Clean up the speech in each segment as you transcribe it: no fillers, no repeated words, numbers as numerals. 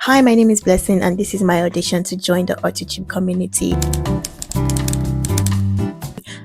Hi, my name is Blessing, and this is my audition to join the AuthorTube community.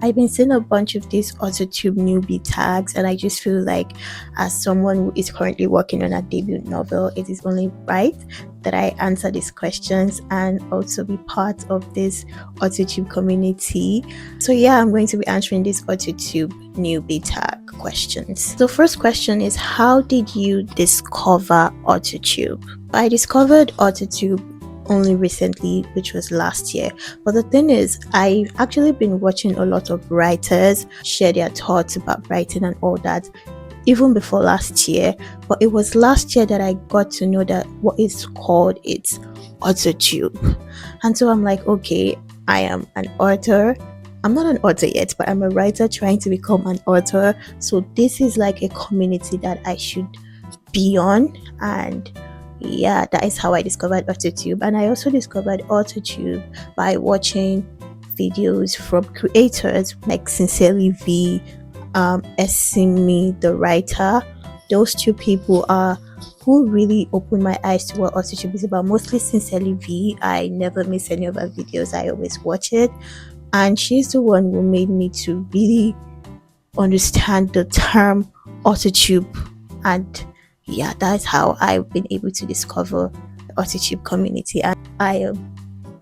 I've been seeing a bunch of these AuthorTube newbie tags, and I just feel like, as someone who is currently working on a debut novel, it is only right that I answer these questions and also be part of this AuthorTube community. So yeah, I'm going to be answering these AuthorTube newbie tag questions. So first question is, how did you discover AuthorTube? I discovered AuthorTube only recently, which was last year. But the thing is, I've actually been watching a lot of writers share their thoughts about writing and all that even before last year. But it was last year that I got to know that what is called it's AuthorTube. And so I'm like, okay, I am an author. I'm not an author yet, but I'm a writer trying to become an author. So this is like a community that I should be on. And yeah, that is how I discovered AuthorTube. And I also discovered AuthorTube by watching videos from creators like Sincerely V, Esimi the writer. Those two people are who really opened my eyes to what AuthorTube is about. Mostly Sincerely V. I never miss any of her videos. I always watch it, and she's the one who made me to really understand the term AuthorTube. And yeah, that's how I've been able to discover the AuthorTube community. And I am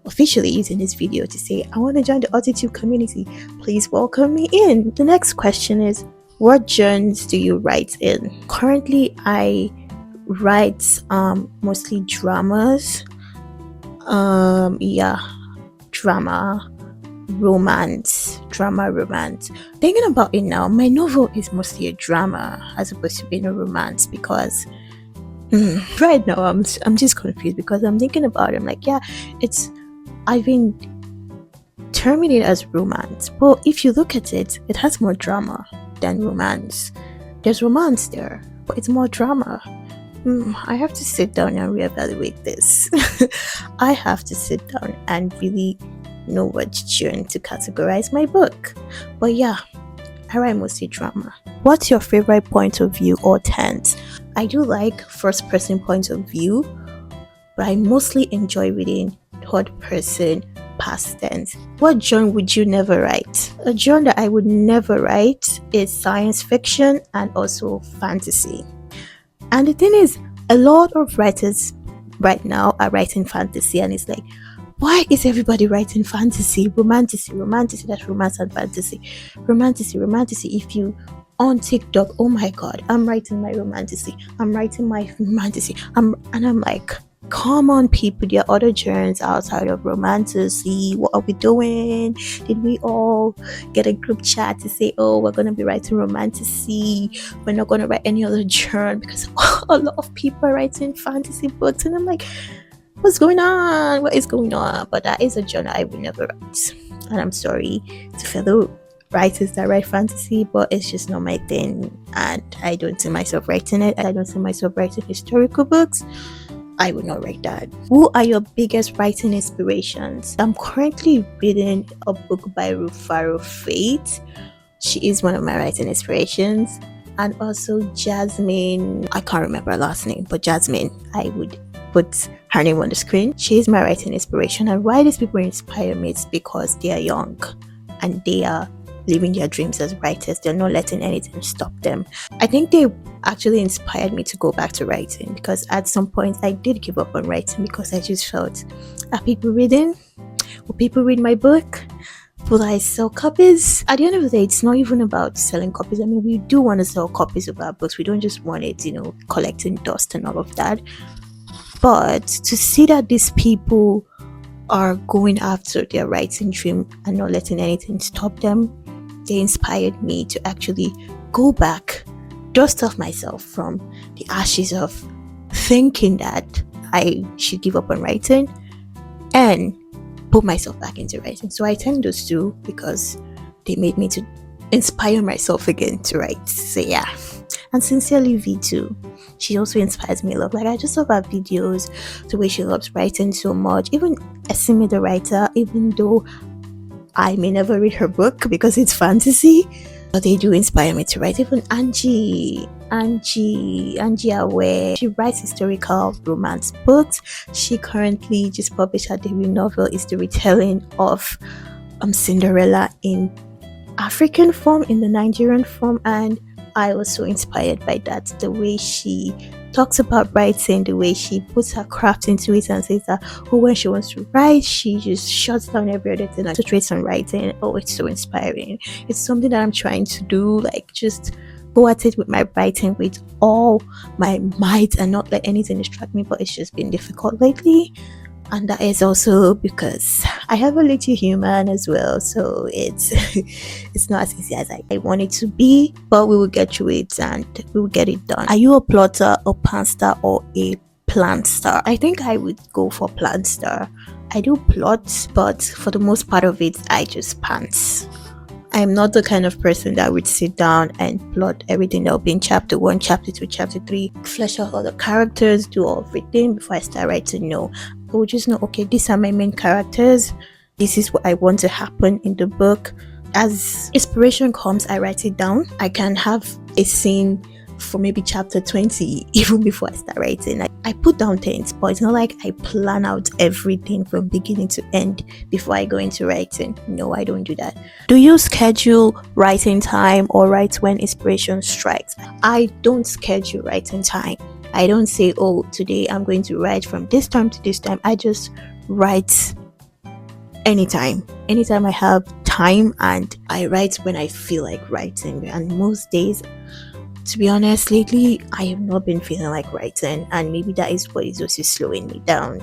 officially using this video to say, I want to join the AuthorTube community. Please welcome me in. The next question is, what genres do you write in? Currently, I write mostly dramas. Drama, romance. Thinking about it now, my novel is mostly a drama as opposed to being a romance, because right now I'm just confused, because I'm thinking about it. I'm like, yeah, I've been terming it as romance, but if you look at it, it has more drama than romance. There's romance there, but it's more drama. I have to sit down and reevaluate this. I have to sit down and really know what genre to categorize my book. But yeah, I write mostly drama. What's your favorite point of view or tense? I do like first person point of view, but I mostly enjoy reading third person past tense. What genre would you never write? A genre that I would never write is science fiction and also fantasy. And the thing is, a lot of writers right now are writing fantasy, and it's like, why is everybody writing fantasy? Romantasy, that's romance and fantasy. Romantasy. If you on TikTok, oh my god, I'm writing my romantasy. And I'm like, come on people, there are other genres outside of romantasy. What are we doing? Did we all get a group chat to say, oh, we're gonna be writing romantasy, we're not gonna write any other genre, because a lot of people are writing fantasy books? And I'm like, what's going on? What is going on? But that is a genre I would never write. And I'm sorry to fellow writers that write fantasy, but it's just not my thing. And I don't see myself writing it. I don't see myself writing historical books. I would not write that. Who are your biggest writing inspirations? I'm currently reading a book by Rufaro Fate. She is one of my writing inspirations. And also Jasmine, I can't remember her last name, but Jasmine, I would put her name on the screen. She is my writing inspiration. And why these people inspire me is because they are young and they are living their dreams as writers. They're not letting anything stop them. I think they actually inspired me to go back to writing, because at some point I did give up on writing, because I just felt, are people reading? Will people read my book? Will I sell copies? At the end of the day, it's not even about selling copies. I mean, we do want to sell copies of our books. We don't just want it, collecting dust and all of that. But to see that these people are going after their writing dream and not letting anything stop them, they inspired me to actually go back, dust off myself from the ashes of thinking that I should give up on writing, and put myself back into writing. So I thank those two, because they made me to inspire myself again to write. So yeah. And Sincerely V too, she also inspires me a lot. Like, I just love her videos, the way she loves writing so much. Even Esimi the writer, even though I may never read her book because it's fantasy, But they do inspire me to write. Even Angie Aware, she writes historical romance books. She currently just published her debut novel, is the retelling of Cinderella in African form, in the Nigerian form, and I was so inspired by that. The way she talks about writing, the way she puts her craft into it and says that when she wants to write, she just shuts down every other thing and concentrates on writing. Oh, it's so inspiring. It's something that I'm trying to do, like just go at it with my writing with all my might and not let anything distract me, but it's just been difficult lately. And that is also because I have a little human as well, so it's it's not as easy as I want it to be, but we will get through it and we will get it done. Are you a plotter, a pantster, or a plantster? I think I would go for plantster. I do plot, but for the most part of it I just pants. I'm not the kind of person that would sit down and plot everything that will be in chapter 1, chapter 2, chapter 3, flesh out all the characters, do everything before I start writing. No, I will just know, okay, these are my main characters, this is what I want to happen in the book. As inspiration comes, I write it down. I can have a scene for maybe chapter 20 even before I start writing. I put down things, but it's not like I plan out everything from beginning to end before I go into writing. No, I don't do that. Do you schedule writing time or write when inspiration strikes? I don't schedule writing time. I don't say, oh, today I'm going to write from this time to this time. I just write anytime I have time, and I write when I feel like writing. And most days, to be honest, lately I have not been feeling like writing, and maybe that is what is also slowing me down.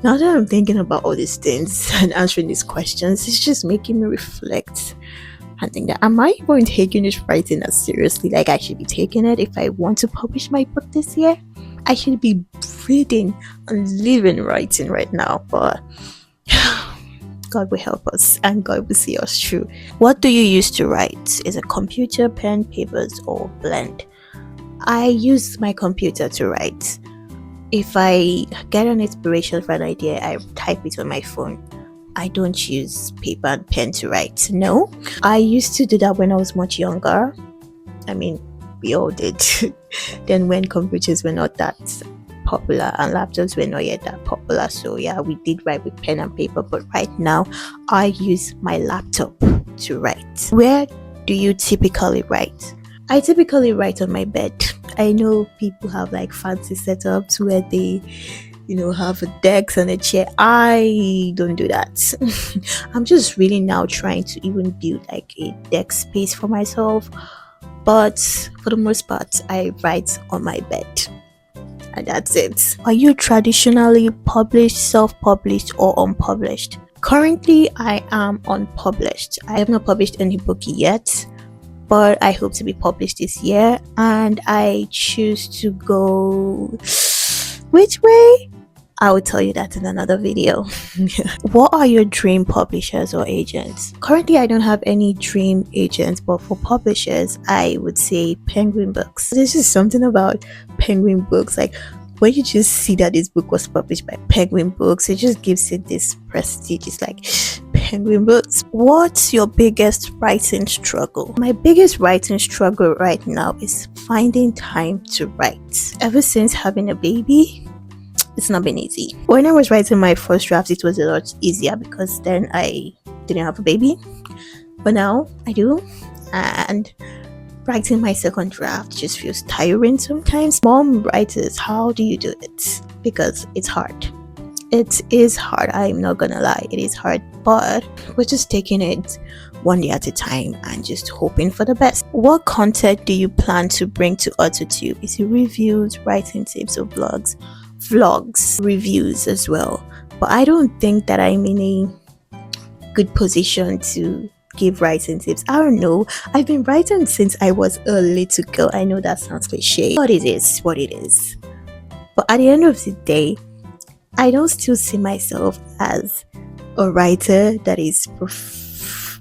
Now that I'm thinking about all these things and answering these questions, it's just making me reflect and think that, am I even taking this writing as seriously like I should be taking it? If I want to publish my book this year, I should be reading and living writing right now, but God will help us and God will see us through. What do you use to write? Is it computer, pen, papers, or blend? I use my computer to write. If I get an inspiration for an idea, I type it on my phone. I don't use paper and pen to write. No, I used to do that when I was much younger. I mean, we all did. Then when computers were not that popular and laptops were not yet that popular, so yeah, we did write with pen and paper. But right now I use my laptop to write. Where do you typically write? I typically write on my bed. I know people have like fancy setups where they have a desk and a chair. I don't do that. I'm just really now trying to even build like a desk space for myself, but for the most part I write on my bed. And that's it. Are you traditionally published, self-published, or unpublished? Currently, I am unpublished. I have not published any book yet, but I hope to be published this year, and I choose to go which way? I will tell you that in another video. What are your dream publishers or agents? Currently, I don't have any dream agents, but for publishers, I would say Penguin Books. There's just something about Penguin Books, like when you just see that this book was published by Penguin Books, it just gives it this prestige. It's like Penguin Books. What's your biggest writing struggle? My biggest writing struggle right now is finding time to write. Ever since having a baby, it's not been easy. When I was writing my first draft, it was a lot easier because then I didn't have a baby, but now I do, and writing my second draft just feels tiring sometimes. Mom writers, how do you do it? Because it's hard. It is hard. I'm not gonna lie, it is hard, but we're just taking it one day at a time and just hoping for the best. What content do you plan to bring to AuthorTube? Is it reviews, writing tips, or blogs? Vlogs, reviews as well, but I don't think that I'm in a good position to give writing tips. I don't know, I've been writing since I was a little girl. I know that sounds cliche, but it is what it is. But at the end of the day, I don't still see myself as a writer that is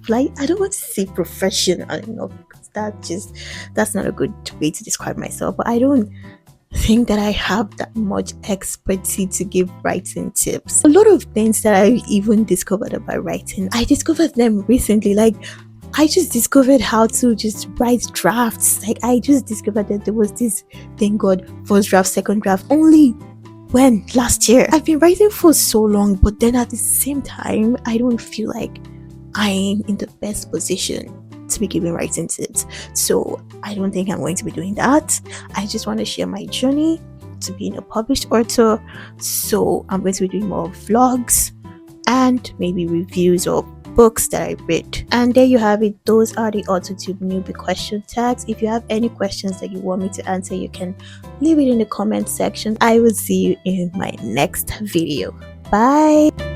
I don't want to say professional enough, because that's not a good way to describe myself, but I don't think that I have that much expertise to give writing tips. A lot of things that I even discovered about writing, I discovered them recently. Like I just discovered how to just write drafts. Like, I just discovered that there was this thing called first draft, second draft, only when last year. I've been writing for so long, but then at the same time, I don't feel like I'm in the best position to be giving writing tips. So I don't think I'm going to be doing that. I just want to share my journey to being a published author. So I'm going to be doing more vlogs and maybe reviews of books that I read. And there you have it. Those are the AuthorTube Newbie question tags. If you have any questions that you want me to answer, you can leave it in the comment section. I will see you in my next video. Bye.